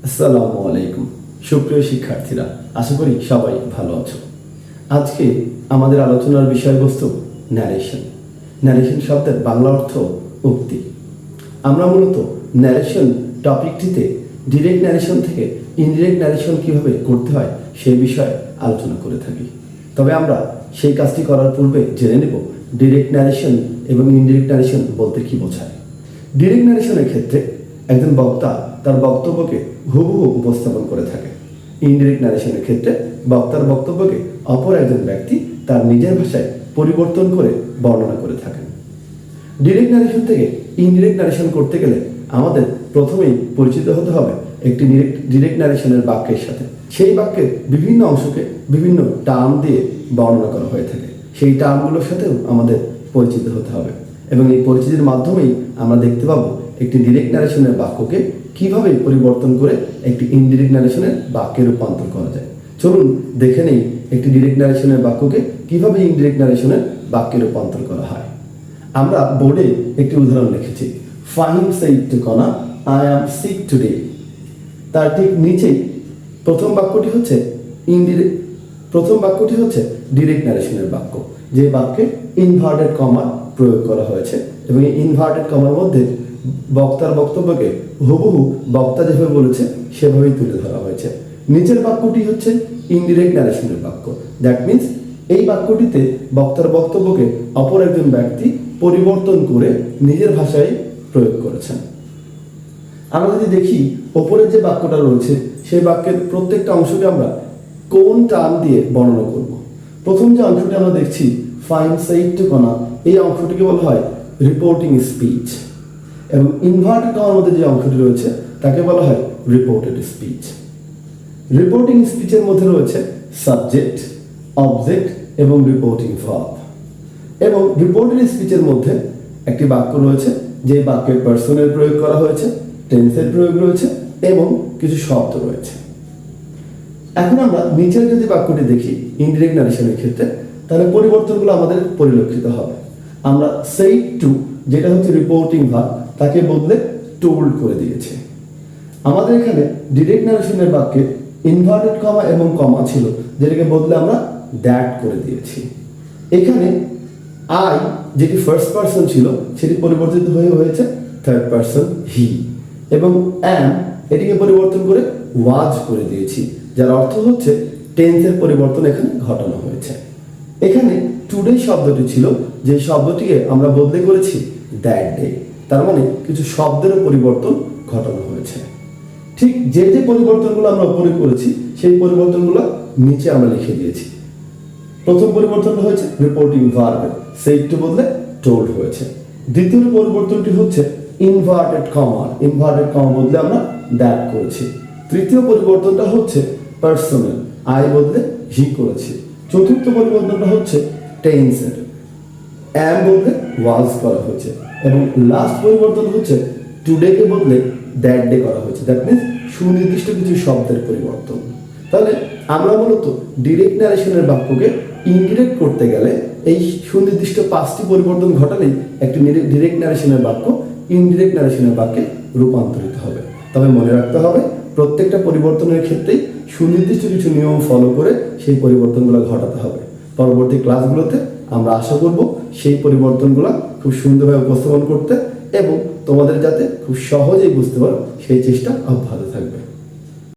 আসসালামু আলাইকুম সুপ্রিয় শিক্ষার্থীরা, আশা করি সবাই ভালো আছো। আজকে আমাদের আলোচনার বিষয়বস্তু ন্যারেশন। ন্যারেশন শব্দের বাংলা অর্থ উক্তি। আমরা মূলত ন্যারেশন টপিকটিতে ডিরেক্ট ন্যারেশন থেকে ইনডিরেক্ট ন্যারেশন কিভাবে করতে হয় সেই বিষয়ে আলোচনা করে থাকি। তবে আমরা সেই কাজটি করার পূর্বে জেনে নেব ডিরেক্ট ন্যারেশন এবং ইনডিরেক্ট ন্যারেশন বলতে কি বোঝায়। ডিরেক্ট ন্যারেশনের ক্ষেত্রে একজন বক্তা তার বক্তব্যকে হুবহু উপস্থাপন করে থাকে। ইনডিরেক্ট ন্যারেশনের ক্ষেত্রে বক্তার বক্তব্যকে অপর একজন ব্যক্তি তার নিজের ভাষায় পরিবর্তন করে বর্ণনা করে থাকেন। ডিরেক্ট ন্যারেশন থেকে ইনডিরেক্ট ন্যারেশন করতে গেলে আমাদের প্রথমেই পরিচিত হতে হবে একটি ডিরেক্ট ন্যারেশনের বাক্যের সাথে। সেই বাক্যের বিভিন্ন অংশকে বিভিন্ন টার্ম দিয়ে বর্ণনা করা হয়ে থাকে। সেই টার্মগুলোর সাথেও আমাদের পরিচিত হতে হবে এবং এই পরিচিতির মাধ্যমেই আমরা দেখতে পাবো একটি ডিরেক্ট ন্যারেশনের বাক্যকে কিভাবে পরিবর্তন করে একটি ইনডিরেক্ট ন্যারেশনের বাক্যে রূপান্তর করা যায়। চলুন দেখে নেই একটি ডিরেক্ট ন্যারেশনের বাক্যকে কিভাবে ইনডিরেক্ট ন্যারেশনের বাক্যে রূপান্তর করা হয়। আমরা বোর্ডে একটি উদাহরণ লিখেছি, Fahim said to Kona, I am sick today। তার ঠিক নিচেই প্রথম বাক্যটি হচ্ছে ডিরেক্ট ন্যারেশনের বাক্য, যে বাক্যে ইনভার্টেড কমা প্রয়োগ করা হয়েছে এবং এই ইনভার্টেড কমার মধ্যে বক্তার বক্তব্যকে হুবহু বক্তা যেভাবে বলেছে সেভাবেই তুলে ধরা হয়েছে। নিচের বাক্যটি হচ্ছে ইনডিরেক্ট ন্যারেশনের বাক্য। দ্যাট মিনস এই বাক্যটিতে বক্তার বক্তব্যকে অপর একজন ব্যক্তি পরিবর্তন করে নিজের ভাষায় প্রয়োগ করেছেন। আমরা যদি দেখি ওপরের যে বাক্যটা রয়েছে সেই বাক্যের প্রত্যেকটা অংশকে আমরা কোন টার্ম দিয়ে বর্ণনা করব। প্রথম যে অংশটি আমরা দেখছি, ফাইন said to Kona, এই অংশটিকে বলা হয় রিপোর্টিং স্পিচ এবং ইনভার্টেড কমার মধ্যে যে অংশটি রয়েছে তাকে বলা হয় রিপোর্টেড স্পিচ। রিপোর্টিং স্পিচের মধ্যে রয়েছে সাবজেক্ট, অবজেক্ট এবং রিপোর্টিং ভার্ব। এবং রিপোর্টেড স্পিচের মধ্যে একটি বাক্য রয়েছে যে বাক্যের পার্সনের প্রয়োগ করা হয়েছে, টেন্সের প্রয়োগ রয়েছে এবং কিছু শব্দ রয়েছে। এখন আমরা নিচের যদি বাক্যটি দেখি ইনডিরেক্ট ন্যারেশনের ক্ষেত্রে, তাহলে পরিবর্তনগুলো আমাদের পরিলক্ষিত হবে। আমরা said to, যেটা হচ্ছে রিপোর্টিং ভার্ব, তাকে বদলে told করে দিয়েছে। আমাদের এখানে ডিরেক্ট ন্যারেশনের বাক্যে ইনভার্টেড কমা এবং কমা ছিল, যেটাকে বদলে আমরা দ্যাট করে দিয়েছি। এখানে আই, যেটি ফার্স্ট পারসন ছিল, সেটি পরিবর্তিত হয়েছে থার্ড পারসন হি, এবং অ্যাম এটিকে পরিবর্তন করে ওয়াজ করে দিয়েছি, যার অর্থ হচ্ছে টেন্সের পরিবর্তন এখানে ঘটানো হয়েছে। এখানে টুডে শব্দটি ছিল, যে শব্দটিকে আমরা বদলে করেছি দ্যাট ডে। তার মানে কিছু শব্দেরও পরিবর্তন ঘটানো হয়েছে। ঠিক যে যে পরিবর্তনগুলো আমরা উপরে করেছি সেই পরিবর্তনগুলো নিচে আমরা লিখে দিয়েছি। প্রথম পরিবর্তনটা হয়েছে রিপোর্টিং ভার্বের, said to বদলে told হয়েছে। দ্বিতীয় পরিবর্তনটি হচ্ছে ইনভার্টেড কমা বদলে আমরা দ্যাট করেছি। তৃতীয় পরিবর্তনটা হচ্ছে পার্সোনাল, আই বদলে হি করেছি। চতুর্থ পরিবর্তনটা হচ্ছে টেন্সের, অ্যাম বদলে ওয়াজ করা হয়েছে। এবং লাস্ট পরিবর্তন হচ্ছে টুডেকে বদলে দ্যাট ডে করা হয়েছে। দ্যাট মিনস সুনির্দিষ্ট কিছু শব্দের পরিবর্তন। তাহলে আমরা মূলত ডিরেক্ট ন্যারেশনের বাক্যকে ইনডিরেক্ট করতে গেলে এই সুনির্দিষ্ট 5টি পরিবর্তন ঘটালেই একটি ডিরেক্ট ন্যারেশনের বাক্য ইনডিরেক্ট ন্যারেশনের বাক্যে রূপান্তরিত হবে। তবে মনে রাখতে হবে প্রত্যেকটা পরিবর্তনের ক্ষেত্রেই সুনির্দিষ্ট কিছু নিয়ম ফলো করে সেই পরিবর্তনগুলো ঘটাতে হবে। পরবর্তী ক্লাসগুলোতে আমরা আশা করব সেই পরিবর্তনগুলো খুব সুন্দরভাবে উপস্থাপন করতে এবং তোমাদের যাতে খুব সহজেই বুঝতে পারো সেই চেষ্টা অব্যাহত থাকবে।